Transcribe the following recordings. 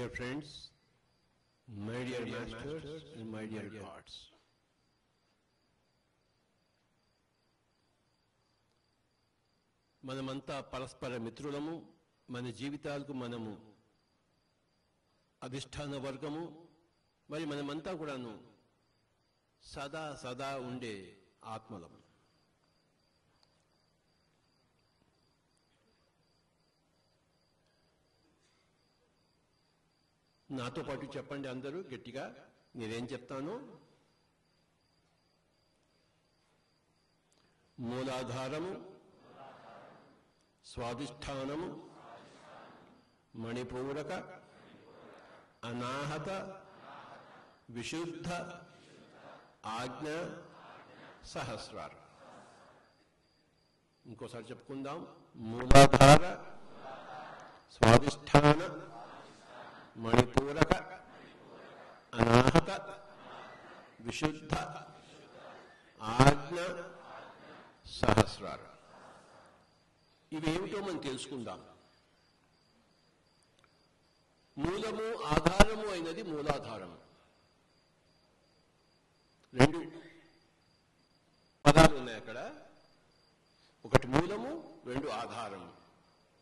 dear friends, my dear masters and my dear gods. మనమంతా పరస్పర మిత్రులము, మన జీవితాలకు మనము అధిష్టాన వర్గము, మరి మనమంతా కూడాను సదా సదా ఉండే ఆత్మలము. నాతో పాటు చెప్పండి అందరూ గట్టిగా, నేనేం చెప్తాను. మూలాధారము, స్వాధిష్టానము, మణిపూరక, అనాహత, విశుద్ధ, ఆజ్ఞ, సహస్రార. ఇంకోసారి చెప్పుకుందాం. మూలాధార, స్వాధిష్టాన, మణిపూరక, అనాహత, విశుద్ధ, ఆజ్ఞ, సహస్రార. ఇవేమిటో మనం తెలుసుకుందాం. మూలము ఆధారము అయినది మూలాధారము. రెండు పదాలు ఉన్నాయి అక్కడ, ఒకటి మూలము, రెండు ఆధారము.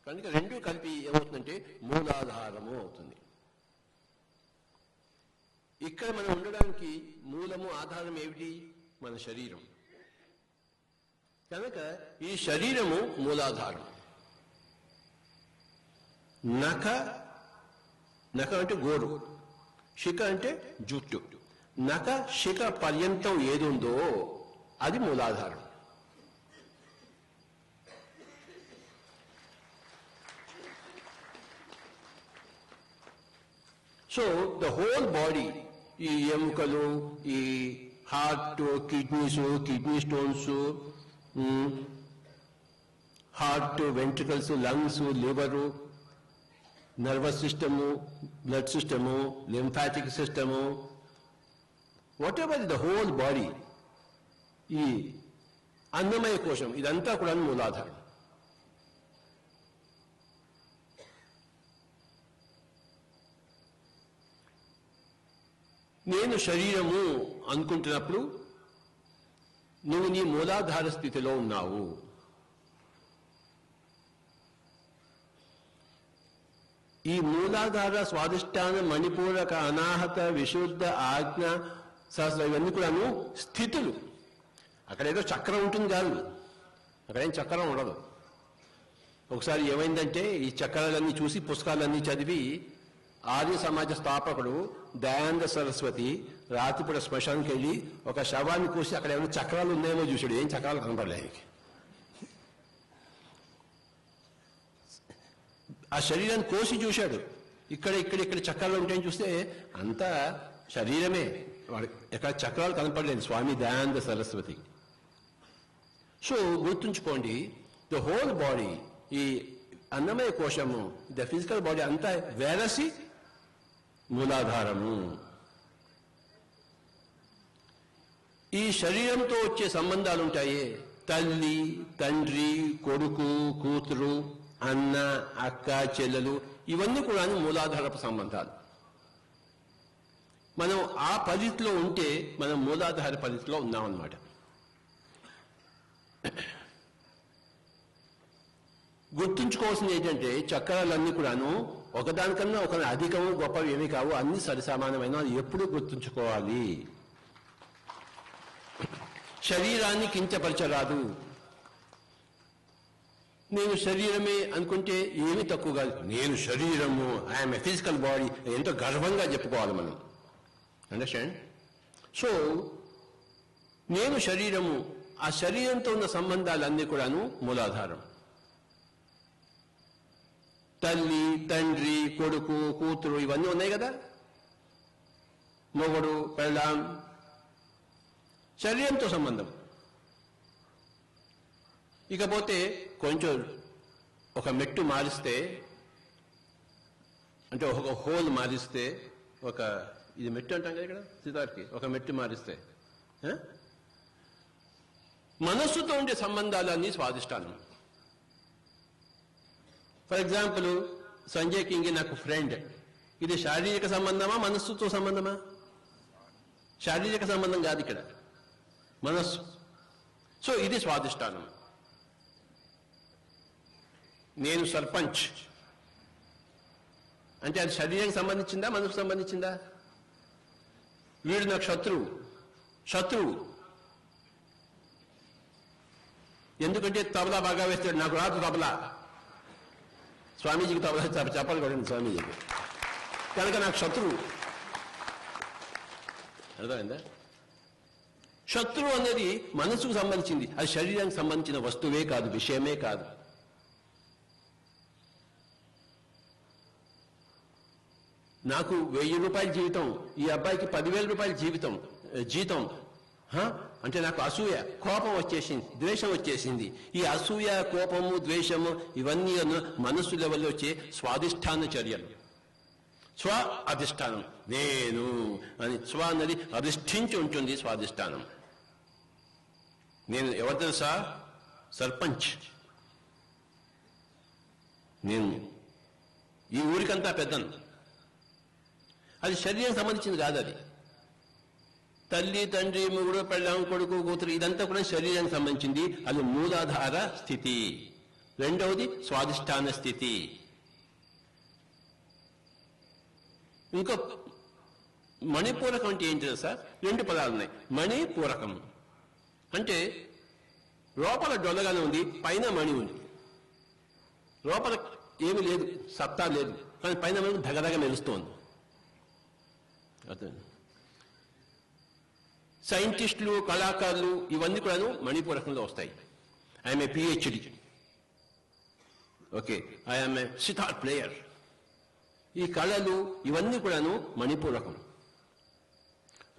కనుక రెండు కలిపి ఏమవుతుందంటే మూలాధారము అవుతుంది. ఇక్కడ మనం ఉండడానికి మూలము ఆధారం ఏమిటి? మన శరీరం. కనుక ఈ శరీరము మూలాధారం. నఖ, నఖ అంటే గోరు, శిఖ అంటే జుట్టు. నఖ శిఖ పర్యంతం ఏది ఉందో అది మూలాధారం. సో ద హోల్ బాడీ, ఈ ఎముకలు, ఈ heart, kidneys, kidney stones, heart, ventricles, lungs, liver, nervous system, blood system, lymphatic system, what ever the whole body, ఈ అన్నమయ కోశం, ఇదంతా కూడా మూలాధారం. నేను శరీరము అనుకుంటున్నప్పుడు నువ్వు నీ మూలాధార స్థితిలో ఉన్నావు. ఈ మూలాధార, స్వాధిష్టాన, మణిపూరక, అనాహత, విశుద్ధ, ఆజ్ఞ, సహస్ర, ఇవన్నీ కూడాను స్థితులు. అక్కడేదో చక్రం ఉంటుంది కాదు, అక్కడేం చక్రం ఉండదు. ఒకసారి ఏమైందంటే ఈ చక్రాలన్నీ చూసి పుస్తకాలన్నీ చదివి ఆర్య సమాజ స్థాపకుడు దయానంద సరస్వతి రాత్రిపూట శ్మశానికి వెళ్ళి ఒక శవాన్ని కూసి అక్కడ ఏమైనా చక్రాలు ఉన్నాయేమో చూశాడు. ఏం చక్రాలు కనపడలేదు. ఆ శరీరాన్ని కోసి చూశాడు. ఇక్కడ ఇక్కడ ఇక్కడ చక్రాలు ఉంటాయని చూస్తే అంతా శరీరమే, వాడు ఎక్కడ చక్రాలు కనపడలేదు. స్వామి దయానంద సరస్వతి. సో గుర్తుంచుకోండి, ద హోల్ బాడీ, ఈ అన్నమయ కోశము, ద ఫిజికల్ బాడీ అంతా వేరసి మూలాధారము. ఈ శరీరంతో వచ్చే సంబంధాలు ఉంటాయి. తల్లి, తండ్రి, కొడుకు, కూతురు, అన్న, అక్క, చెల్లెలు, ఇవన్నీ కూడా మూలాధారపు సంబంధాలు. మనం ఆ పరిధిలో ఉంటే మనం మూలాధార పరిధిలో ఉన్నామన్నమాట. గుర్తుంచుకోవాల్సింది ఏంటంటే చక్రాలన్నీ కూడాను ఒకదానికన్నా ఒక అధికము గొప్పవి ఏమీ కావు, అన్ని సరిసమానమైన. ఎప్పుడు గుర్తుంచుకోవాలి, శరీరాన్ని కించపరచరాదు. నేను శరీరమే అనుకుంటే ఏమీ తక్కువ కాదు. నేను శరీరము, ఐఎమ్ ఎ ఫిజికల్ బాడీ, ఎంతో గర్వంగా చెప్పుకోవాలి మనం. అండర్స్టాండ్? సో నేను శరీరము, ఆ శరీరంతో ఉన్న సంబంధాలన్నీ కూడాను మూలాధారం. తల్లి, తండ్రి, కొడుకు, కూతురు, ఇవన్నీ ఉన్నాయి కదా, మొగుడు, పెళ్ళాం, శరీరంతో సంబంధం. ఇకపోతే కొంచెం ఒక మెట్టు మారిస్తే, అంటే ఒక హోల్ మారిస్తే, ఒక ఇది మెట్టు అంటాం కదా ఇక్కడ సీతార్కి, ఒక మెట్టు మారిస్తే మనస్సుతో ఉండే సంబంధాలన్నీ స్వాధిష్టానం. ఫర్ ఎగ్జాంపుల్ సంజయ్ కింగ్ నాకు ఫ్రెండ్, ఇది శారీరక సంబంధమా మనస్సుతో సంబంధమా? శారీరక సంబంధం కాదు ఇక్కడ, మనస్సు. సో ఇది స్వాధిష్టానం. నేను సర్పంచ్ అంటే అది శరీరానికి సంబంధించిందా మనసుకు సంబంధించిందా? వీడు నాకు శత్రువు ఎందుకంటే తబలా బాగా వేస్తాడు, నాకు రాదు తబలా. స్వామీజీకి తబలా చెప్పాలి కూడా స్వామీజీకి, కనుక నాకు శత్రువు. అర్థమైందా? శత్రువు అనేది మనసుకు సంబంధించింది, అది శరీరానికి సంబంధించిన వస్తువే కాదు, విషయమే కాదు. నాకు 1000 రూపాయల జీవితం, ఈ అబ్బాయికి 10,000 రూపాయల జీతం అంటే నాకు అసూయ, కోపం వచ్చేసింది, ద్వేషం వచ్చేసింది. ఈ అసూయ, కోపము, ద్వేషము ఇవన్నీ మనస్సు లెవెల్లో వచ్చే స్వాధిష్టాన చర్యలు. స్వ అధిష్టానం, నేను అని స్వ అన్నది అధిష్ఠించి ఉంటుంది స్వాధిష్టానం. నేను ఎవరు తెలుసా? సర్పంచ్. నేను ఈ ఊరికంతా పెద్దను. అది శరీరం సంబంధించింది కాదు. అది తల్లి, తండ్రి, మొగుడు, పెళ్ళాం, కొడుకు, కూతురు ఇదంతా కూడా శరీరానికి సంబంధించింది. అది మూలాధార స్థితి. రెండవది స్వాధిష్టాన స్థితి. ఇంకో మణిపూరకం అంటే ఏంటి తెలుసా? 2 పదాలు ఉన్నాయి. మణిపూరకం అంటే లోపల డొల్లగానే ఉంది, పైన మణి ఉంది. లోపల ఏమీ లేదు, సత్తా లేదు, కానీ పైన మణి ధగధగ మెరుస్తోంది. సైంటిస్టులు, కళాకారులు ఇవన్నీ కూడాను మణిపూరకంలో వస్తాయి. I am a PhD, okay, I am a sitar player. ఈ కళలు ఇవన్నీ కూడాను మణిపూరకం.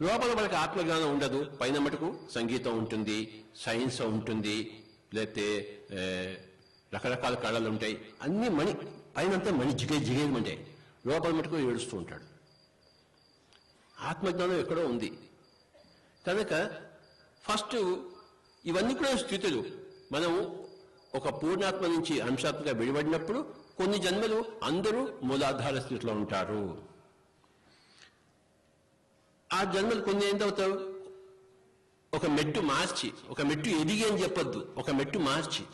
లోపల మనకు ఆత్మజ్ఞానం ఉండదు, పైన మటుకు సంగీతం ఉంటుంది, సైన్స్ ఉంటుంది, లేకపోతే రకరకాల కళలు ఉంటాయి. అన్ని మణి, పైనంతా మణి జిగేమంటాయి, లోపల మటుకు ఏడుస్తూ ఉంటాడు. ఆత్మజ్ఞానం ఎక్కడో ఉంది. కనుక ఫస్ట్ ఇవన్నీ కూడా స్థితులు. మనం ఒక పూర్ణాత్మ నుంచి అంశాత్మగా విడిపడినప్పుడు కొన్ని జన్మలు అందరూ మూలాధార స్థితిలో ఉంటారు. ఆ జన్మలు కొన్ని ఏంటవుతారు? ఒక మెట్టు మార్చి, ఒక మెట్టు ఎదిగి అని చెప్పొద్దు, ఒక మెట్టు మార్చి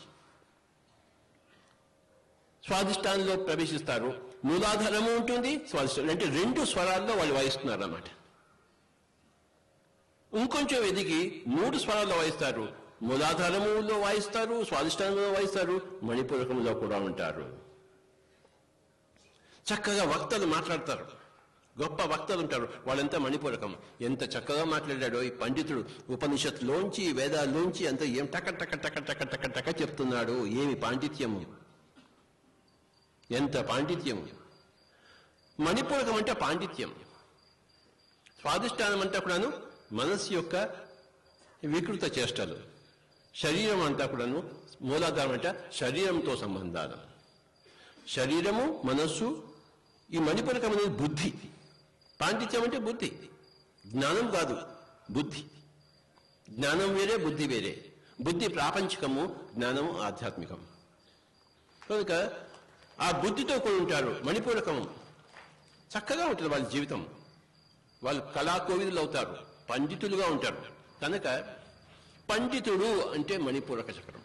స్వాధిష్టానంలో ప్రవేశిస్తారు. మూలాధారము ఉంటుంది, స్వాధిష్టానం అంటే 2 స్వరాల్లో వాళ్ళు వాయిస్తున్నారు అన్నమాట. ఇంకొంచెం ఎదిగి 3 స్వరాల్లో వాయిస్తారు. మూలాధారములో వాయిస్తారు, స్వాధిష్టానంలో వాయిస్తారు, మణిపూరకంలో కూడా ఉంటారు. చక్కగా వక్తలు మాట్లాడతారు, గొప్ప వక్తలు ఉంటారు, వాళ్ళంతా మణిపూరకం. ఎంత చక్కగా మాట్లాడాడో ఈ పండితుడు, ఉపనిషత్తులోంచి, వేదాల్లోంచి అంత ఏం టక టక టక టక టక టక చెప్తున్నాడు. ఏమి పాండిత్యము, ఎంత పాండిత్యము. మణిపూరకం అంటే పాండిత్యం. స్వాధిష్టానం అంతా కూడాను మనస్సు యొక్క వికృత చేష్టలు. శరీరం అంతా కూడాను మూలాధారం అంటే శరీరంతో సంబంధాలు. శరీరము, మనస్సు, ఈ మణిపూరకం అనేది బుద్ధి. పాండిత్యం అంటే బుద్ధి, జ్ఞానం కాదు, బుద్ధి. జ్ఞానం వేరే, బుద్ధి వేరే. బుద్ధి ప్రాపంచికము, జ్ఞానము ఆధ్యాత్మికం. కనుక ఆ బుద్ధితో కూడా ఉంటారు. మణిపూరకం చక్కగా ఉంటుంది వాళ్ళ జీవితం. వాళ్ళు కళాకోవిదులు అవుతారు, పండితులుగా ఉంటారు. కనుక పండితుడు అంటే మణిపూరక చక్రం.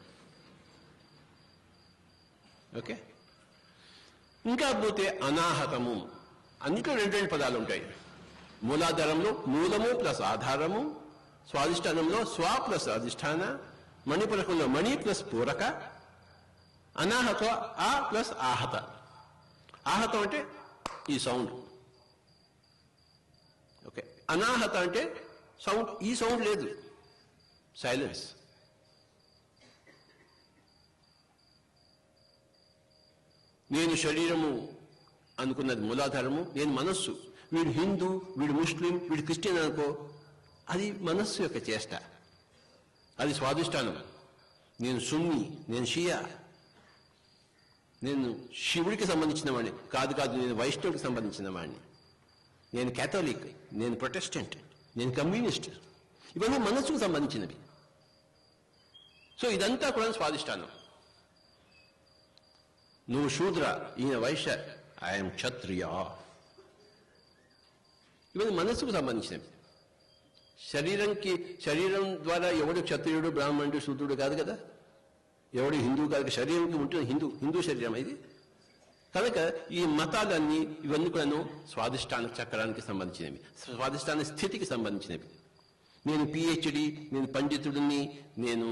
ఓకే. ఇంకా పోతే అనాహతము. అన్నిట్లో 2 పదాలు ఉంటాయి. మూలాధారంలో మూలము ప్లస్ ఆధారము, స్వాధిష్టానంలో స్వ ప్లస్ అధిష్టాన, మణిపూరకంలో మణి ప్లస్ పూరక, అనాహత ఆ ప్లస్ ఆహత. ఆహతం అంటే ఈ సౌండ్. ఓకే. అనాహత అంటే సౌండ్, ఈ సౌండ్ లేదు, సైలెన్స్. నేను శరీరము అనుకున్నది మూలాధారము, నేను మనస్సు. వీడు హిందూ, వీడు ముస్లిం, వీడు క్రిస్టియన్ అనుకో, అది మనస్సు యొక్క చేష్ట, అది స్వాధిష్టానం. నేను సున్నీ, నేను షియా, నేను శివుడికి సంబంధించిన వాడిని కాదు, నేను వైష్ణవుడికి సంబంధించిన వాడిని, నేను కేథలిక్, నేను ప్రొటెస్టెంట్, నేను కమ్యూనిస్ట్. ఇవన్నీ మనస్సుకు సంబంధించినవి. సో ఇదంతా కూడా స్వాధిష్టానం. నువ్వు శూద్ర, ఈయన వైశ్య, ఐఎమ్ క్షత్రియ. ఇవన్నీ మనస్సుకు సంబంధించినవి. శరీరం ద్వారా ఎవడు క్షత్రియుడు బ్రాహ్మణుడు శూద్రుడు కాదు కదా, ఎవడు హిందూ కాదు. శరీరంకి ఉంటుంది హిందూ శరీరం ఇది. కనుక ఈ మతాలన్నీ ఇవన్నీ కూడాను స్వాదిష్టాన చక్రానికి సంబంధించినవి, స్వాదిష్టాన స్థితికి సంబంధించినవి. నేను పిహెచ్డి, నేను పండితుడిని, నేను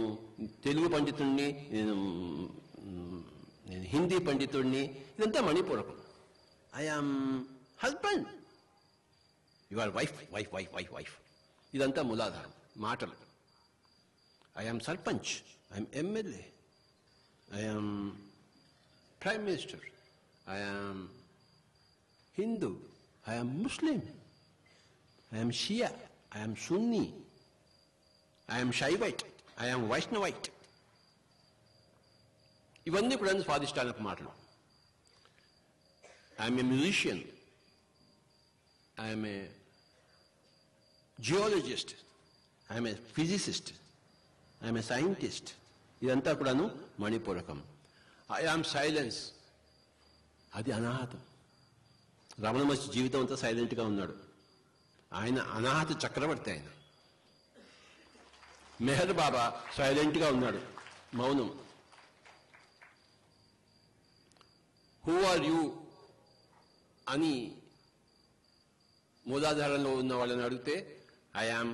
తెలుగు పండితుడిని, నేను హిందీ పండితుడిని, ఇదంతా మణిపూరకం. I am husband, you are wife wife wife wife wife, ఇదంతా మూలాధారం మాటలు. I am sarpanch, I am MLA, I am prime minister, I am Hindu, I am Muslim, I am Shia, I am Sunni, I am Shaivite, I am Vaishnavite. ఇవన్నీ కూడా స్వాదిష్టానికి మాటలు. I am a musician, I am a geologist, I am a physicist, I am a scientist. ఇదంతా కూడాను మణిపూరకం. I am silence, అది అనాహతం. రమణ మహర్షి జీవితం అంతా సైలెంట్గా ఉన్నాడు. ఆయన అనాహత చక్రవర్తి. ఆయన మెహర్ బాబా సైలెంట్గా ఉన్నాడు, మౌనం. హూ ఆర్ యూ అని మూలాధారంలో ఉన్న వాళ్ళని అడిగితే I am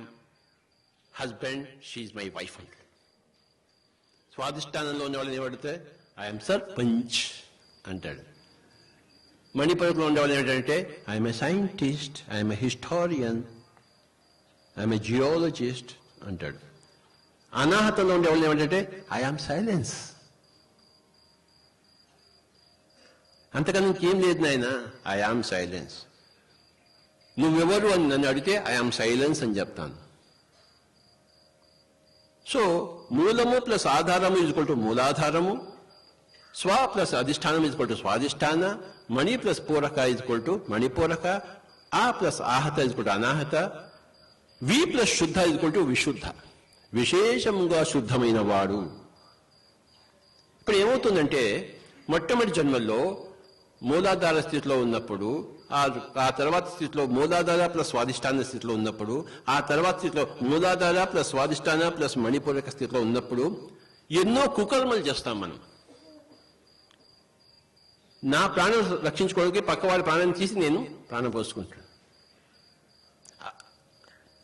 husband, she my wife అంటే. స్వాదిష్టానంలో ఉన్న వాళ్ళని ఏమడితే ఐఎమ్ సర్పంచ్ అంటాడు. మణిపూరకంలో ఉండేవాళ్ళు ఏంటంటే I'm a scientist, I'm a historian, I'm a geologist అంటాడు. అనాహతంలో ఉండేవాళ్ళు ఏమంటే ఐ ఆమ్ సైలెన్స్. అంతకన్నా ఇంకేం లేదు నాయన, ఐ ఆమ్ సైలెన్స్. నువ్వెవరు అని నన్ను అడిగితే ఐ ఆమ్ సైలెన్స్ అని చెప్తాను. సో మూలము ప్లస్ ఆధారము ఈజ్ టు మూలాధారము, స్వ ప్లస్ అధిష్టానం ఈజ్ టు స్వాధిష్టాన, మణి ప్లస్ పూరక ఈజ్ టు మణిపూరక, ఆ ప్లస్ ఆహత ఈజ్ టు అనాహత, వి ప్లస్ శుద్ధ ఈజ్ టు విశుద్ధ, విశేషంగా శుద్ధమైన వాడు. ఇప్పుడు ఏమవుతుందంటే మొట్టమొదటి జన్మల్లో మూలాధార స్థితిలో ఉన్నప్పుడు, ఆ తర్వాత స్థితిలో మూలాధార ప్లస్ స్వాధిష్టాన స్థితిలో ఉన్నప్పుడు, ఆ తర్వాత స్థితిలో మూలాధార ప్లస్ స్వాధిష్టాన ప్లస్ మణిపూరక స్థితిలో ఉన్నప్పుడు ఎన్నో కుకర్మలు చేస్తాం మనం. నా ప్రాణం రక్షించుకోవడానికి పక్క వారి ప్రాణాన్ని తీసి నేను ప్రాణం పోసుకుంటాను.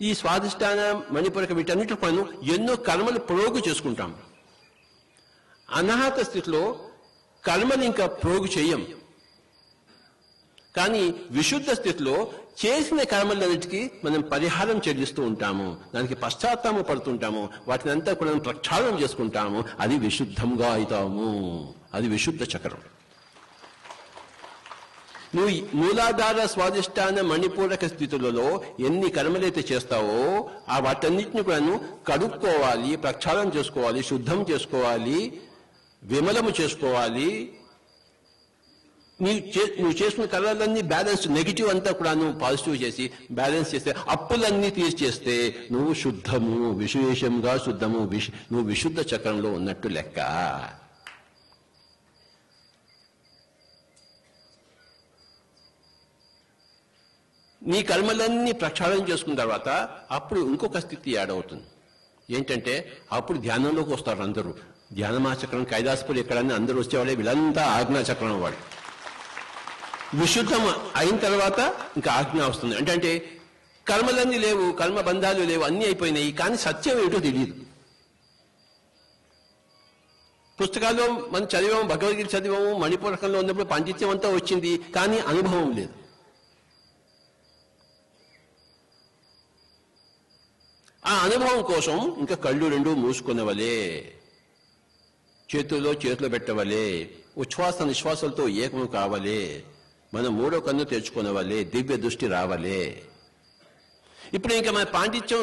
ఈ స్వాధిష్టాన మణిపూరక వీటన్నిటి మనం ఎన్నో కర్మలు ప్రోగు చేసుకుంటాం. అనాహత స్థితిలో కర్మలు ఇంకా ప్రోగు చేయం. కానీ విశుద్ధ స్థితిలో చేసిన కర్మలన్నిటికీ మనం పరిహారం చెల్లిస్తూ ఉంటాము, దానికి పశ్చాత్తాపం పడుతుంటాము, వాటిని అంతా కూడా ప్రక్షాళన చేసుకుంటాము. అది విశుద్ధంగా అవుతాము. అది విశుద్ధ చక్రం. నువ్వు మూలాధార స్వాధిష్టాన మణిపూరక స్థితులలో ఎన్ని కర్మలైతే చేస్తావో ఆ వాటన్నిటిని కూడా కడుక్కోవాలి, ప్రక్షాళన చేసుకోవాలి, శుద్ధం చేసుకోవాలి, విమలము చేసుకోవాలి. నువ్వు చేసిన కర్మలన్నీ బ్యాలెన్స్, నెగిటివ్ అంతా కూడా నువ్వు పాజిటివ్ చేసి బ్యాలెన్స్ చేస్తే, అప్పులన్నీ తీర్చేస్తే నువ్వు శుద్ధము, విశేషంగా శుద్ధము, నువ్వు విశుద్ధ చక్రంలో ఉన్నట్టు లెక్క. నీ కర్మలన్నీ ప్రక్షాళన చేసుకున్న తర్వాత అప్పుడు ఇంకొక స్థితి యాడ్ అవుతుంది. ఏంటంటే అప్పుడు ధ్యానంలోకి వస్తారు అందరూ. ధ్యానమాచక్రం కైలాసపురి ఎక్కడన్నా అందరూ వచ్చేవాళ్ళే, వీళ్ళంతా ఆజ్ఞాచక్రం వాడు. విశుద్ధం అయిన తర్వాత ఇంకా ఆజ్ఞ వస్తుంది. అంటే కర్మలన్నీ లేవు, కర్మ బంధాలు లేవు, అన్నీ అయిపోయినాయి, కానీ సత్యం ఏటో తెలియదు. పుస్తకాల్లో మనం చదివాము, భగవద్గీత చదివాము, మణిపూరకంలో ఉన్నప్పుడు పాండిత్యం అంతా వచ్చింది, కానీ అనుభవం లేదు. ఆ అనుభవం కోసం ఇంకా కళ్ళు రెండు మూసుకునేవలే, చేతుల్లో చేతులు పెట్టవలే, ఉచ్ఛ్వాస నిశ్వాసాలతో ఏకము కావలే, మనం మూడో కన్ను తెచ్చుకునేవలే, దివ్య దృష్టి రావలే. ఇప్పుడు ఇంకా మన పాండిత్యం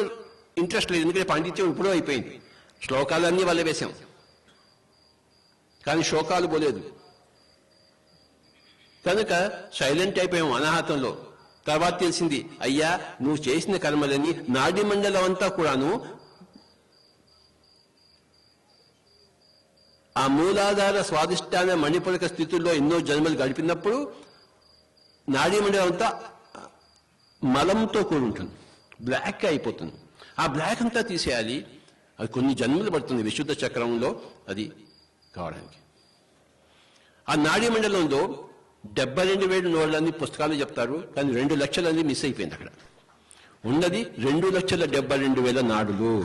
ఇంట్రెస్ట్ లేదు, ఎందుకంటే పాండిత్యం ఇప్పుడు అయిపోయింది. శ్లోకాలన్నీ వల్ల వేశాం, కానీ శోకాలు పోలేదు. కనుక సైలెంట్ అయిపోయాం అనాహతంలో. తర్వాత తెలిసింది, అయ్యా నువ్వు చేసిన కర్మలని నాడి మండలం అంతా కూడాను ఆ మూలాధార స్వాధిష్టాన మణిపూరక స్థితుల్లో ఎన్నో జన్మలు గడిపినప్పుడు నాడీ మండలం అంతా మలంతో కూడి ఉంటుంది, బ్లాక్ అయిపోతుంది. ఆ బ్లాక్ అంతా తీసేయాలి. అది కొన్ని జన్మలు పడుతుంది విశుద్ధ చక్రంలో అది కావడానికి. ఆ నాడీ మండలంలో 72,000 నోళ్ళని పుస్తకాలు చెప్తారు, కానీ 2 లక్షలన్నీ మిస్ అయిపోయింది. అక్కడ ఉన్నది 2,72,000 నాడులు.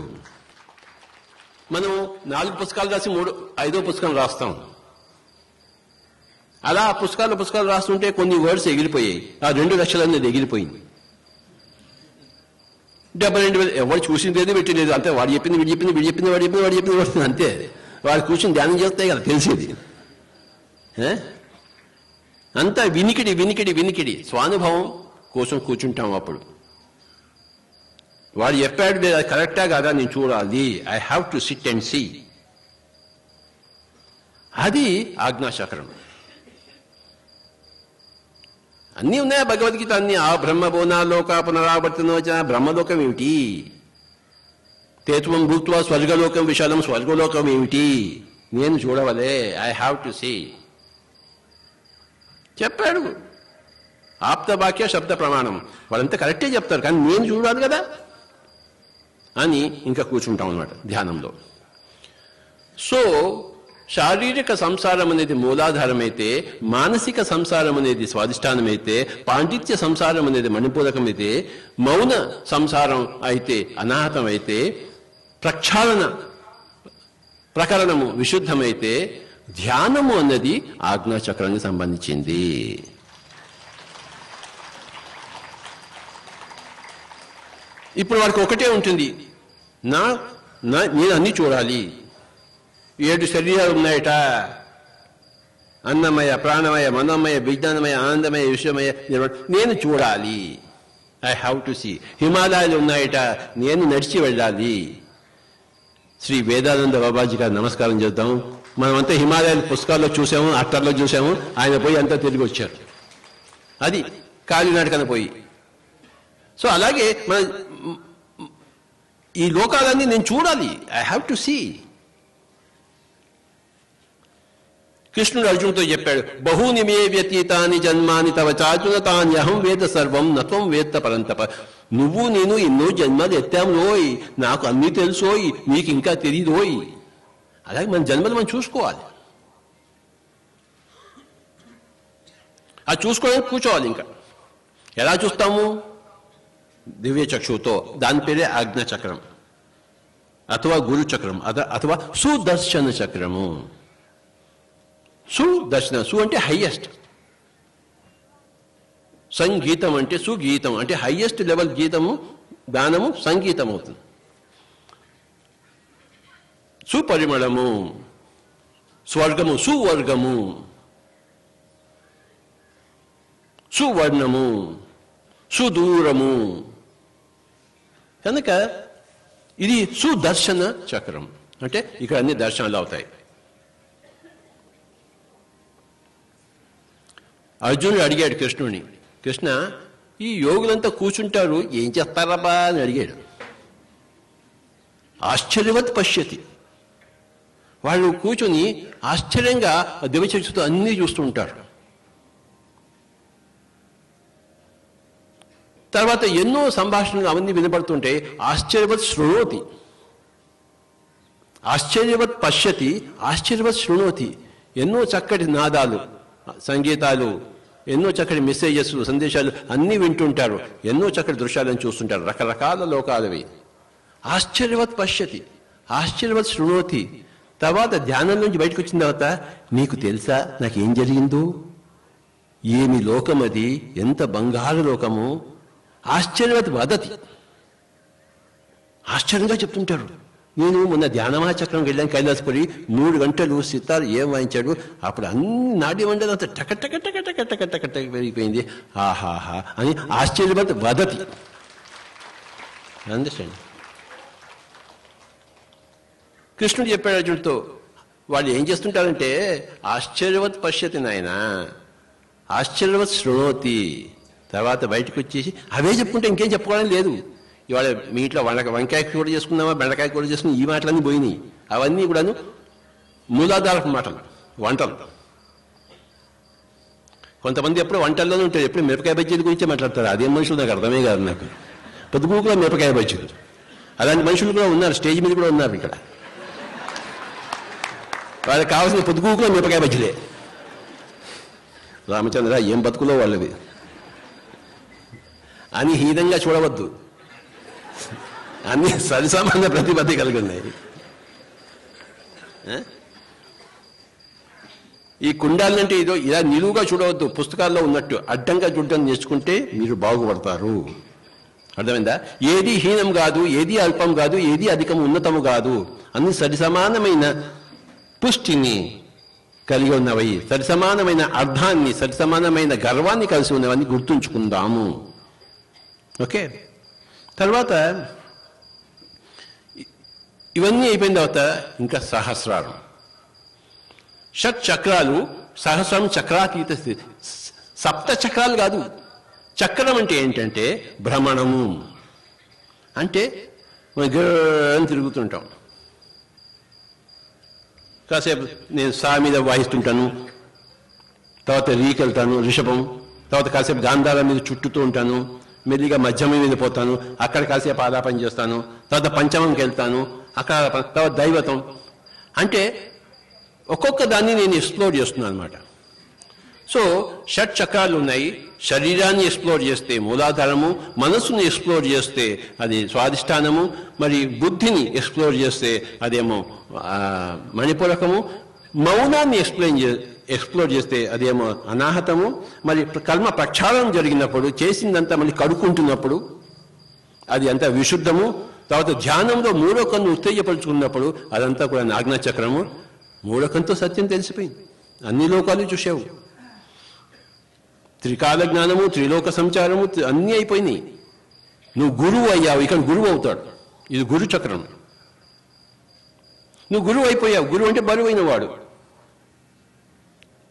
మనం 4 పుస్తకాలు రాసి 5వ పుస్తకం రాస్తాం. అలా పుస్తకాలు రాస్తుంటే కొన్ని వర్డ్స్ ఎగిరిపోయాయి. ఆ 2 లక్షలు అనేది ఎగిరిపోయింది. 72,000 ఎవరు చూసింది లేదు, పెట్టలేదు. అంతే వాడు చెప్పింది వీడు చెప్పింది, వీడు చెప్పింది వాడు చెప్పింది, వాడు చెప్పింది వాడు అంతే. వాడు కూర్చొని ధ్యానం చేస్తే కదా తెలిసేది. అంతా వినికిడి స్వానుభవం కోసం కూర్చుంటాం. అప్పుడు వాడు చెప్పాడు లేదు, అది కరెక్టా కాదా నేను చూడాలి. I have to sit and see. అది ఆజ్ఞాచక్రం. అన్నీ ఉన్నాయా భగవద్గీత? అన్ని ఆ బ్రహ్మబోనాలోక పునరావర్తనోచన. బ్రహ్మలోకం ఏమిటి? తేత్వం భూత్వా స్వర్గలోకం విశాలం. స్వర్గలోకం ఏమిటి? నేను చూడవలే. ఐ హ్యావ్ టు సీ చెప్పాడు. ఆప్తవాక్య శబ్ద ప్రమాణం. వాళ్ళంతా కరెక్టే చెప్తారు, కానీ నేను చూడాలి కదా అని ఇంకా కూర్చుంటాం అన్నమాట ధ్యానంలో. సో శారీరక సంసారం అనేది మూలాధారమైతే, మానసిక సంసారం అనేది స్వాధిష్టానమైతే, పాండిత్య సంసారం అనేది మణిపూరకమైతే, మౌన సంసారం అయితే అనాహతం అయితే, ప్రక్షాళన ప్రకరణము విశుద్ధమైతే, ధ్యానము అన్నది ఆజ్ఞాచక్రానికి సంబంధించింది. ఇప్పుడు వాడికి ఒకటే ఉంటుంది, నేను అన్ని చూడాలి. 7 శరీరాలు ఉన్నాయట, అన్నమయ, ప్రాణమయ, మనోమయ, విజ్ఞానమయ, ఆనందమయ, విశ్వమయ. నేను చూడాలి. I have to see. హిమాలయాలు ఉన్నాయట, నేను నడిచి వెళ్ళాలి. శ్రీ వేదానంద బాబాజీ గారు నమస్కారం చేద్దాం. మనమంతా హిమాలయాల పుస్తకాల్లో చూసాము, అట్టర్లో చూసాము. ఆయన పోయి అంతా తిరిగి వచ్చారు. అది కాలినాటకన పోయి. సో అలాగే మన ఈ లోకాలన్నీ నేను చూడాలి. I have to see. కృష్ణుడు అర్జునుడితో చెప్పాడు, బహూని మే వ్యతీతాని జన్మాని తవ చార్జున తాన్యహం వేద సర్వం నత్వం వేత్త పరంతప. నువ్వు నేను ఎన్నో జన్మలు ఎత్తాంలోయ్, నాకు అన్నీ తెలుసోయ్, నీకు ఇంకా తెలియదోయ్. అలాగే మన జన్మలు మనం చూసుకోవాలి. అది చూసుకోవడానికి కూర్చోవాలి. ఇంకా ఎలా చూస్తాము? దివ్య చక్షువుతో. దాని పేరే ఆజ్ఞాచక్రం అథవా గురు చక్రం అథవా సుదర్శన చక్రము. సుదర్శన, సు అంటే హయ్యెస్ట్, సంగీతం అంటే సుగీతం అంటే హయ్యెస్ట్ లెవెల్ గీతము, దానము సంగీతం అవుతుంది. సుపరిమళము, స్వర్గము, సువర్గము, సువర్ణము, సుదూరము. కనుక ఇది సుదర్శన చక్రం. అంటే ఇక్కడ అన్ని దర్శనాలు అవుతాయి. అర్జునుడు అడిగాడు కృష్ణుడిని, కృష్ణ ఈ యోగులంతా కూర్చుంటారు, ఏం చేస్తారబ్బా అని అడిగాడు. ఆశ్చర్యవత్ పశ్యతి. వాళ్ళు కూర్చొని ఆశ్చర్యంగా దివ్యచక్షుతో అన్నీ చూస్తూ ఉంటారు. తర్వాత ఎన్నో సంభాషణలు అవన్నీ వినపడుతుంటే ఆశ్చర్యవత్ శృణోతి, ఆశ్చర్యవత్ పశ్యతి, ఆశ్చర్యవత్ శృణోతి. ఎన్నో చక్కటి నాదాలు, సంగీతాలు, ఎన్నో చక్కటి మెసేజెస్, సందేశాలు అన్నీ వింటుంటారు. ఎన్నో చక్కటి దృశ్యాలను చూస్తుంటారు, రకరకాల లోకాలవి. ఆశ్చర్యవత్ పశ్యతి, ఆశ్చర్యవత్ శృణోతి. తర్వాత ధ్యానం నుంచి బయటకు వచ్చిన తర్వాత, నీకు తెలుసా నాకేం జరిగిందో, ఏమి లోకం అది, ఎంత బంగారు లోకము. ఆశ్చర్యవత్ వదతి, ఆశ్చర్యంగా చెప్తుంటారు. నేను మొన్న ధ్యానమాచక్రంకి వెళ్ళాను కైలాసపురి, 3 గంటలు సితార్ ఏం వాయించాడు. అప్పుడు అన్ని నాట్య మండలం అంతా టక టక టక టక టక టక టక పెరిగిపోయింది. ఆహాహా అని ఆశ్చర్యవత్ వదతి. అండర్స్టాండ్? కృష్ణుడు చెప్పాడు అర్జునుడితో, వాళ్ళు ఏం చేస్తుంటారంటే ఆశ్చర్యవత్ పశ్యతి నాయన, ఆశ్చర్యవత్ శృణోతి. తర్వాత బయటకు వచ్చేసి అవే చెప్పుకుంటే ఇంకేం చెప్పుకోవడం లేదు. ఇవాళ మీ ఇంట్లో వంకాయ కూర చేసుకున్నామా, బెండకాయ కూర చేసుకున్నాం, ఈ మాటలన్నీ పోయినాయి. అవన్నీ కూడాను మూలాధారపు మాటలు, వంటలు. కొంతమంది ఎప్పుడు వంటల్లోనే ఉంటారు, ఎప్పుడు మిరపకాయ బజ్జీల గురించే మాట్లాడతారు. అదేం మనుషులు నాకు అర్థమే కాదు. నాకు పొద్దుగూకులో మిరపకాయ బజ్జీలు, అలాంటి మనుషులు కూడా ఉన్నారు, స్టేజ్ మీద కూడా ఉన్నారు ఇక్కడ. వాళ్ళకి కావాల్సిన పొద్దుగూకులో మిరపకాయ బజ్జీలే. రామచంద్ర ఏం బతుకులో వాళ్ళవి అని హీనంగా చూడవద్దు. అన్ని సరిసమాన ప్రతిపత్తి కలిగి ఉన్నాయి. ఈ కుండాలంటే ఇదో ఇలా నిలువుగా చూడవద్దు, పుస్తకాల్లో ఉన్నట్టు అడ్డంగా చూడటం నేర్చుకుంటే మీరు బాగుపడతారు. అర్థమైందా? ఏది హీనం కాదు, ఏది అల్పం కాదు, ఏది అధికం ఉన్నతము కాదు, అన్ని సరిసమానమైన పుష్టిని కలిగి ఉన్నవి, సరిసమానమైన అర్థాన్ని, సరిసమానమైన గర్వాన్ని కలిసి ఉన్నవన్నీ గుర్తుంచుకుందాము. ఓకే, తర్వాత ఇవన్నీ అయిపోయిన తర్వాత ఇంకా సహస్రారం, షట్ చక్రాలు, సహస్రం చక్రాతీత స్థితి. సప్త చక్రాలు కాదు. చక్రం అంటే ఏంటంటే భ్రమణము. అంటే మనం గర్రని తిరుగుతుంటాం. కాసేపు నేను సా మీద వాయిస్తుంటాను, తర్వాత రీకెళ్తాను రిషభం, తర్వాత కాసేపు గాంధారం మీద చుట్టుతూ ఉంటాను, మెల్లిగా మధ్యమం మీద పోతాను, అక్కడ కాసేపు ఆలాపన చేస్తాను, తర్వాత పంచమంకి వెళ్తాను, అక్కడ తర్వాత దైవతం. అంటే ఒక్కొక్క దాన్ని నేను ఎక్స్ప్లోర్ చేస్తున్నాను అనమాట. సో షట్ చక్రాలు ఉన్నాయి. శరీరాన్ని ఎక్స్ప్లోర్ చేస్తే మూలాధారము, మనస్సును ఎక్స్ప్లోర్ చేస్తే అది స్వాధిష్టానము, మరి బుద్ధిని ఎక్స్ప్లోర్ చేస్తే అదేమో మణిపూరకము, మౌనాన్ని ఎక్స్ప్లోర్ చేస్తే అదేమో అనాహతము, మరి కర్మ ప్రక్షాళన జరిగినప్పుడు చేసిందంతా మళ్ళీ కడుక్కుంటున్నప్పుడు అది అంతా విశుద్ధము. తర్వాత ధ్యానంలో మూడోకన్ను ఉత్తేజపరుచుకున్నప్పుడు అదంతా కూడా ఆజ్ఞాచక్రము. మూడోకంతో సత్యం తెలిసిపోయింది, అన్ని లోకాలు చూసావు, త్రికాల జ్ఞానము, త్రిలోక సంచారము అన్నీ అయిపోయినాయి. నువ్వు గురువు అయ్యావు, ఇక్కడ గురువు అవుతాడు. ఇది గురు చక్రం. నువ్వు గురువు అయిపోయావు. గురువు అంటే బరువైన వాడు.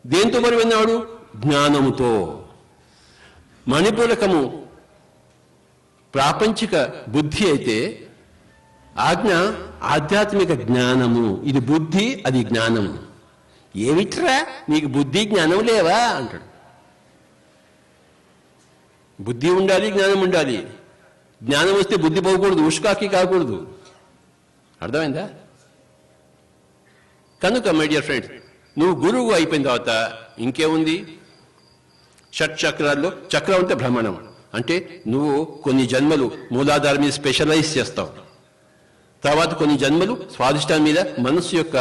దేంతో బరువైనవాడు? జ్ఞానముతో. మణిపూరకము ప్రాపంచిక బుద్ధి అయితే ఆజ్ఞ ఆధ్యాత్మిక జ్ఞానము. ఇది బుద్ధి, అది జ్ఞానము. ఏమిట్రా నీకు బుద్ధి జ్ఞానం లేవా అంటాడు. బుద్ధి ఉండాలి, జ్ఞానం ఉండాలి. జ్ఞానం వస్తే బుద్ధి పోకూడదు, ఉష్కాకి కాకూడదు. అర్థమైందా? కనుక మై డియర్ ఫ్రెండ్స్, నువ్వు గురువు అయిపోయిన తర్వాత ఇంకేముంది? షట్ చక్రాల్లో చక్రం అంటే భ్రమణం. అంటే నువ్వు కొన్ని జన్మలు మూలాధారం మీద స్పెషలైజ్ చేస్తావు, తర్వాత కొన్ని జన్మలు స్వాధిష్టానం మీద, మనస్సు యొక్క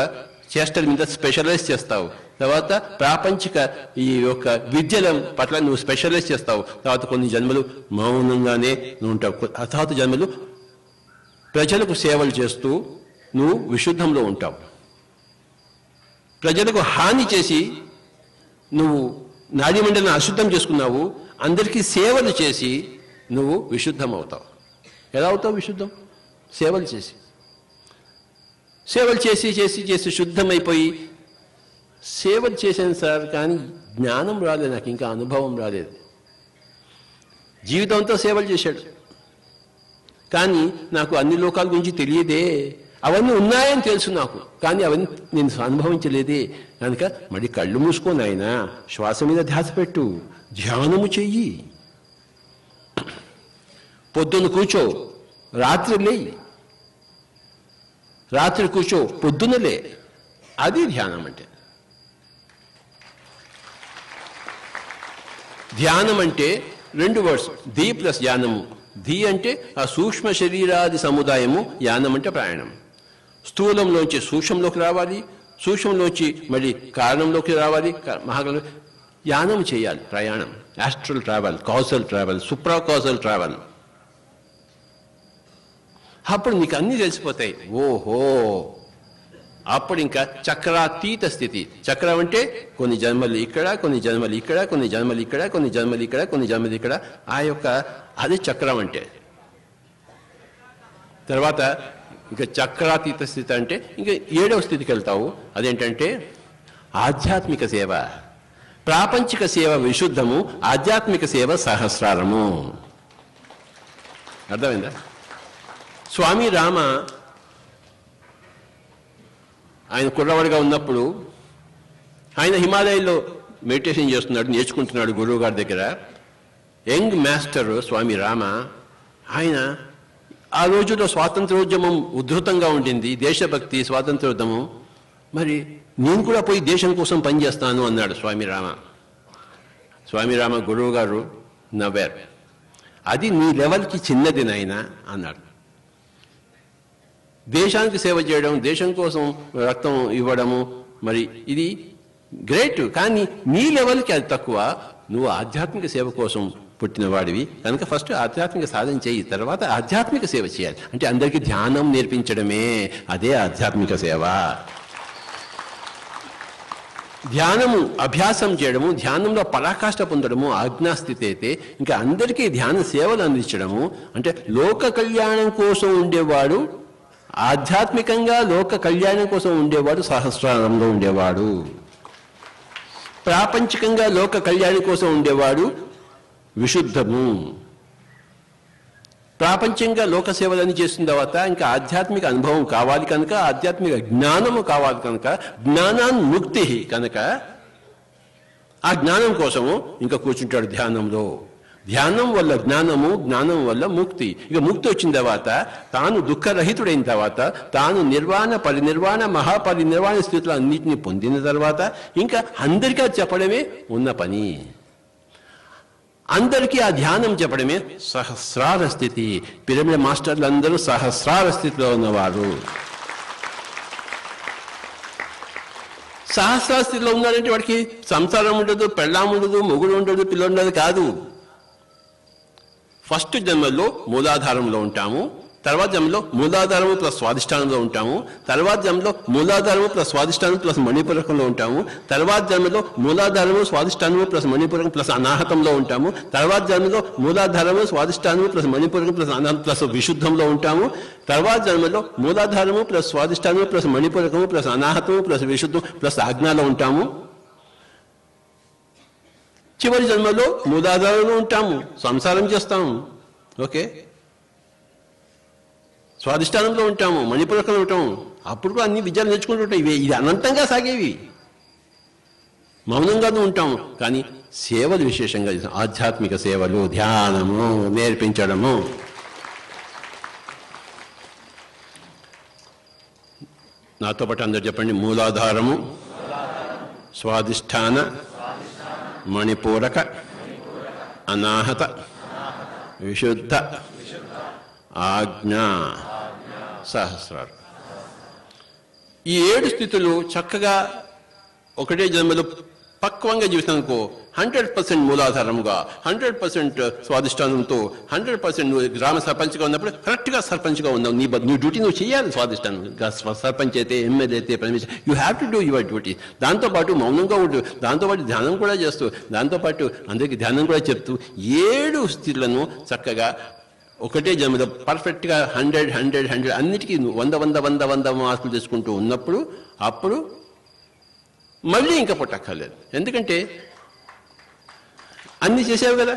చేష్టల మీద స్పెషలైజ్ చేస్తావు, తర్వాత ప్రాపంచిక ఈ యొక్క విద్యల పట్ల నువ్వు స్పెషలైజ్ చేస్తావు, తర్వాత కొన్ని జన్మలు మౌనంగానే నువ్వు ఉంటావు, తర్వాత జన్మలు ప్రజలకు సేవలు చేస్తూ నువ్వు విశుద్ధంలో ఉంటావు. ప్రజలకు హాని చేసి నువ్వు నాడీమండలిని అశుద్ధం చేసుకున్నావు, అందరికీ సేవలు చేసి నువ్వు విశుద్ధం అవుతావు. ఎలా అవుతావు విశుద్ధం? సేవలు చేసి. సేవలు చేసి చేసి చేసి శుద్ధమైపోయి, సేవలు చేశాను సార్ కానీ జ్ఞానం రాలేదు, నాకు ఇంకా అనుభవం రాలేదు. జీవితంతో సేవలు చేశాడు కానీ నాకు అన్ని లోకాల గురించి తెలియదే, అవన్నీ ఉన్నాయని తెలుసు నాకు, కానీ అవన్నీ నేను అనుభవించలేదే. కనుక మళ్ళీ కళ్ళు మూసుకొని ఆయన శ్వాస మీద ధ్యాస పెట్టు, ధ్యానము చెయ్యి. పొద్దున్న కూర్చో, రాత్రి లేయి, రాత్రి కూర్చో, పొద్దున్నలే. అది ధ్యానం అంటే. ధ్యానం అంటే రెండు వర్డ్స్, ధీ ప్లస్ యానము. ధీ అంటే ఆ సూక్ష్మ శరీరాది సముదాయము, యానం అంటే ప్రయాణం. స్థూలంలోంచి సూక్ష్మంలోకి రావాలి, సూక్ష్మంలోంచి మళ్ళీ కారణంలోకి రావాలి, యానం చేయాలి, ప్రయాణం. Astral travel, Kajal travel, Supra Kajal travel. అప్పుడు నీకు అన్నీ తెలిసిపోతాయి. ఓహో, అప్పుడు ఇంకా చక్రాతీత స్థితి. చక్రం అంటే కొన్ని జన్మలు ఇక్కడ, కొన్ని జన్మలు ఇక్కడ, కొన్ని జన్మలు ఇక్కడ, కొన్ని జన్మలు ఇక్కడ, కొన్ని జన్మలు ఇక్కడ. ఆ యొక్క అది చక్రం అంటే. తర్వాత ఇంకా చక్రాతీత స్థితి అంటే ఇంకా 7వ స్థితికి వెళ్తావు. అదేంటంటే ఆధ్యాత్మిక సేవ. ప్రాపంచిక సేవ విశుద్ధము, ఆధ్యాత్మిక సేవ సహస్రారము. అర్థమైందా? స్వామి రామ ఆయన కుర్రవాడిగా ఉన్నప్పుడు ఆయన హిమాలయాల్లో మెడిటేషన్ చేస్తున్నాడు, నేర్చుకుంటున్నాడు గురువు గారి దగ్గర. యంగ్ మాస్టర్ స్వామి రామ, ఆయన ఆ రోజుల్లో స్వాతంత్రోద్యమం ఉధృతంగా ఉండింది, దేశభక్తి, స్వాతంత్రోద్యమం. మరి నేను కూడా పోయి దేశం కోసం పనిచేస్తాను అన్నాడు స్వామి రామ. స్వామి రామ గురువు గారు నవ్వారు. అది నీ లెవెల్కి చిన్నది నాయనా అన్నాడు. దేశానికి సేవ చేయడం, దేశం కోసం రక్తం ఇవ్వడము, మరి ఇది గ్రేట్, కానీ నీ లెవెల్కి అది తక్కువ. నువ్వు ఆధ్యాత్మిక సేవ కోసం పుట్టిన వాడివి కనుక ఫస్ట్ ఆధ్యాత్మిక సాధన చేయి, తర్వాత ఆధ్యాత్మిక సేవ చేయాలి. అంటే అందరికీ ధ్యానం నేర్పించడమే, అదే ఆధ్యాత్మిక సేవ. ధ్యానము అభ్యాసం చేయడము, ధ్యానంలో పరాకాష్ఠ పొందడము ఆజ్ఞాస్థితి అయితే, ఇంకా అందరికీ ధ్యాన సేవలు అందించడము. అంటే లోక కళ్యాణం కోసం ఉండేవాడు, ఆధ్యాత్మికంగా లోక కళ్యాణం కోసం ఉండేవాడు సహస్రారంలో ఉండేవాడు, ప్రాపంచికంగా లోక కళ్యాణం కోసం ఉండేవాడు విశుద్ధము. ప్రాపంచంగా లోక సేవలని చేసిన తర్వాత ఇంకా ఆధ్యాత్మిక అనుభవం కావాలి కనుక, ఆధ్యాత్మిక జ్ఞానము కావాలి కనుక, జ్ఞానాన్ముక్తి కనుక ఆ జ్ఞానం కోసము ఇంకా కూర్చుంటాడు ధ్యానంలో. ధ్యానం వల్ల జ్ఞానము, జ్ఞానం వల్ల ముక్తి. ఇక ముక్తి వచ్చిన తర్వాత తాను దుఃఖరహితుడైన తర్వాత, తాను నిర్వాణ, పరినిర్వాణ, మహాపరినిర్వాణ స్థితిలో అన్నింటినీ పొందిన తర్వాత ఇంకా అందరికీ చెప్పడమే ఉన్న పని. అందరికీ ఆ ధ్యానం చెప్పడమే సహస్రార స్థితి. పిరమిడ్ మాస్టర్లు అందరూ సహస్రార స్థితిలో ఉన్నవారు. సహస్రార స్థితిలో ఉన్నారంటే వాడికి సంసారం ఉండదు, పెళ్ళాం ఉండదు, మొగుడు ఉండదు, పిల్ల ఉండదు కాదు. ఫస్ట్ జన్మలో మూలాధారంలో ఉంటాము, తర్వాత జన్మలో మూలాధారము ప్లస్ స్వాధిష్టానంలో ఉంటాము, తర్వాత జన్మలో మూలాధారము ప్లస్ స్వాధిష్టానం ప్లస్ మణిపూరకంలో ఉంటాము, తర్వాత జన్మలో మూలాధారము స్వాధిష్టానము ప్లస్ మణిపూరకం ప్లస్ అనాహతంలో ఉంటాము, తర్వాత జన్మలో మూలాధారము స్వాధిష్టానము ప్లస్ మణిపూరకం ప్లస్ అనాహతం ప్లస్ విశుద్ధంలో ఉంటాము, తర్వాత జన్మలో మూలాధారము ప్లస్ స్వాధిష్టానము ప్లస్ మణిపూరకము ప్లస్ అనాహతము ప్లస్ విశుద్ధం ప్లస్ ఆజ్ఞాలో ఉంటాము. చివరి జన్మలో మూలాధారంలో ఉంటాము, సంసారం చేస్తాము. ఓకే, స్వాధిష్టానంలో ఉంటాము, మణిపూరకంలో ఉంటాము. అప్పుడు కూడా అన్ని విద్యలు నేర్చుకుంటుంటాం. ఇది అనంతంగా సాగేవి. మౌనంగానూ ఉంటాము, కానీ సేవలు విశేషంగా ఆధ్యాత్మిక సేవలు, ధ్యానము నేర్పించడము. నాతో పాటు అందరు చెప్పండి. మూలాధారము, స్వాధిష్టాన, మణిపూరక, అనాహత, విశుద్ధ, ఆజ్ఞ, సహస్రారం. ఈ 7 స్థితులు చక్కగా ఒకటే జన్మలో పక్వంగా జీవితానికో 100% మూలాధారముగా, 100% స్వాధిష్టానంతో, 100% నువ్వు గ్రామ సర్పంచ్గా ఉన్నప్పుడు కరెక్ట్గా సర్పంచ్గా ఉన్నావు. నీ డ్యూటీ నువ్వు చేయాలి. స్వాధిష్టానం సర్పంచ్ అయితే, ఎమ్మెల్యే అయితే, permission, you have to do your duty. దాంతోపాటు మౌనంగా ఉండు, దాంతోపాటు ధ్యానం కూడా చేస్తూ, దాంతోపాటు అందరికీ ధ్యానం కూడా చెప్తూ 7 స్థితులను చక్కగా ఒకటే జన్మలో పర్ఫెక్ట్గా 100 అన్నిటికీ 100 మార్కులు తెచ్చుకుంటూ ఉన్నప్పుడు అప్పుడు మళ్ళీ ఇంకా పుట్టక్కర్లేదు. ఎందుకంటే అన్నీ చేసావు కదా.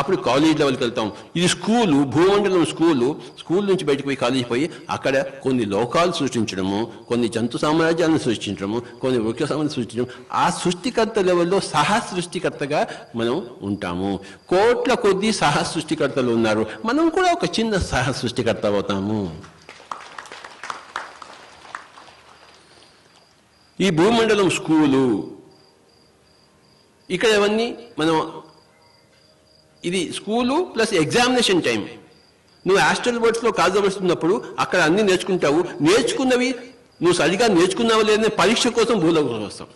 అప్పుడు కాలేజ్ లెవెల్కి వెళ్తాం. ఇది స్కూలు, భూమండలం స్కూల్ నుంచి బయటకు పోయి కాలేజీ పోయి అక్కడ కొన్ని లోకాలు సృష్టించడము, కొన్ని జంతు సామ్రాజ్యాలను సృష్టించడము, కొన్ని వృక్ష సామ్రాజ్యాలను సృష్టించడం. ఆ సృష్టికర్త లెవెల్లో సహా సృష్టికర్తగా మనం ఉంటాము. కోట్ల కొద్దీ సహా సృష్టికర్తలు ఉన్నారు, మనం కూడా ఒక చిన్న సహా సృష్టికర్త అవుతాము. ఈ భూమండలం స్కూలు, ఇక్కడ ఇవన్నీ మనం, ఇది స్కూలు ప్లస్ ఎగ్జామినేషన్ టైం. నువ్వు హాస్టల్ బోర్డ్స్లో కాల్చవలసినప్పుడు అక్కడ అన్ని నేర్చుకుంటావు. నేర్చుకున్నవి నువ్వు సరిగా నేర్చుకున్నావు లేదని పరీక్ష కోసం భూలోకం వస్తాం.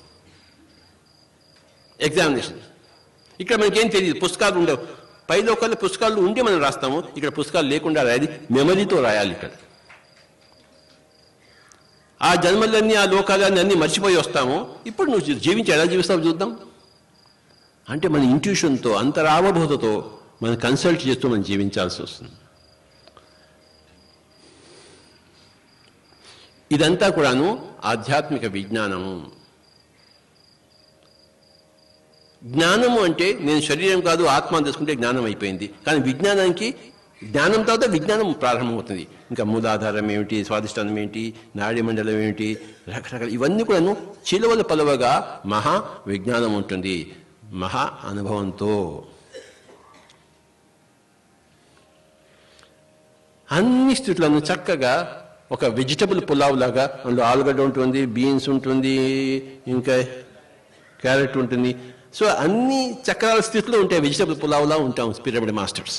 ఎగ్జామినేషన్. ఇక్కడ మనకేం తెలియదు, పుస్తకాలు ఉండవు. పైలోకాల పుస్తకాలు ఉండి మనం రాస్తాము, ఇక్కడ పుస్తకాలు లేకుండా రాయాలి, మెమరీతో రాయాలి. ఇక్కడ ఆ జన్మలన్నీ, ఆ లోకాలన్నీ అన్నీ మర్చిపోయి వస్తాము. ఇప్పుడు నువ్వు జీవించి ఎలా జీవిస్తావు చూద్దాం. అంటే మన ఇంట్యూషన్తో, అంతరావబోధతో మనం కన్సల్ట్ చేస్తూ మనం జీవించాల్సి వస్తుంది. ఇదంతా కూడాను ఆధ్యాత్మిక విజ్ఞానము. జ్ఞానము అంటే నేను శరీరం కాదు ఆత్మ అని తెలుసుకుంటే జ్ఞానం అయిపోయింది. కానీ విజ్ఞానానికి జ్ఞానం తర్వాత విజ్ఞానం ప్రారంభమవుతుంది. ఇంకా మూలాధారం ఏమిటి, స్వాధిష్టానం ఏంటి, నాడీ మండలం ఏమిటి, రకరకాల ఇవన్నీ కూడాను చిలువలు పలువగా మహా విజ్ఞానం ఉంటుంది. మహా అనుభవంతో అన్ని స్థితులను చక్కగా ఒక వెజిటబుల్ పులావ్ లాగా, అందులో ఆలుగడ్డ ఉంటుంది, బీన్స్ ఉంటుంది, ఇంకా క్యారెట్ ఉంటుంది. సో అన్ని చక్రాల స్థితిలో ఉంటాయి, వెజిటబుల్ పులావ్లా ఉంటాం పిరమిడ్ మాస్టర్స్.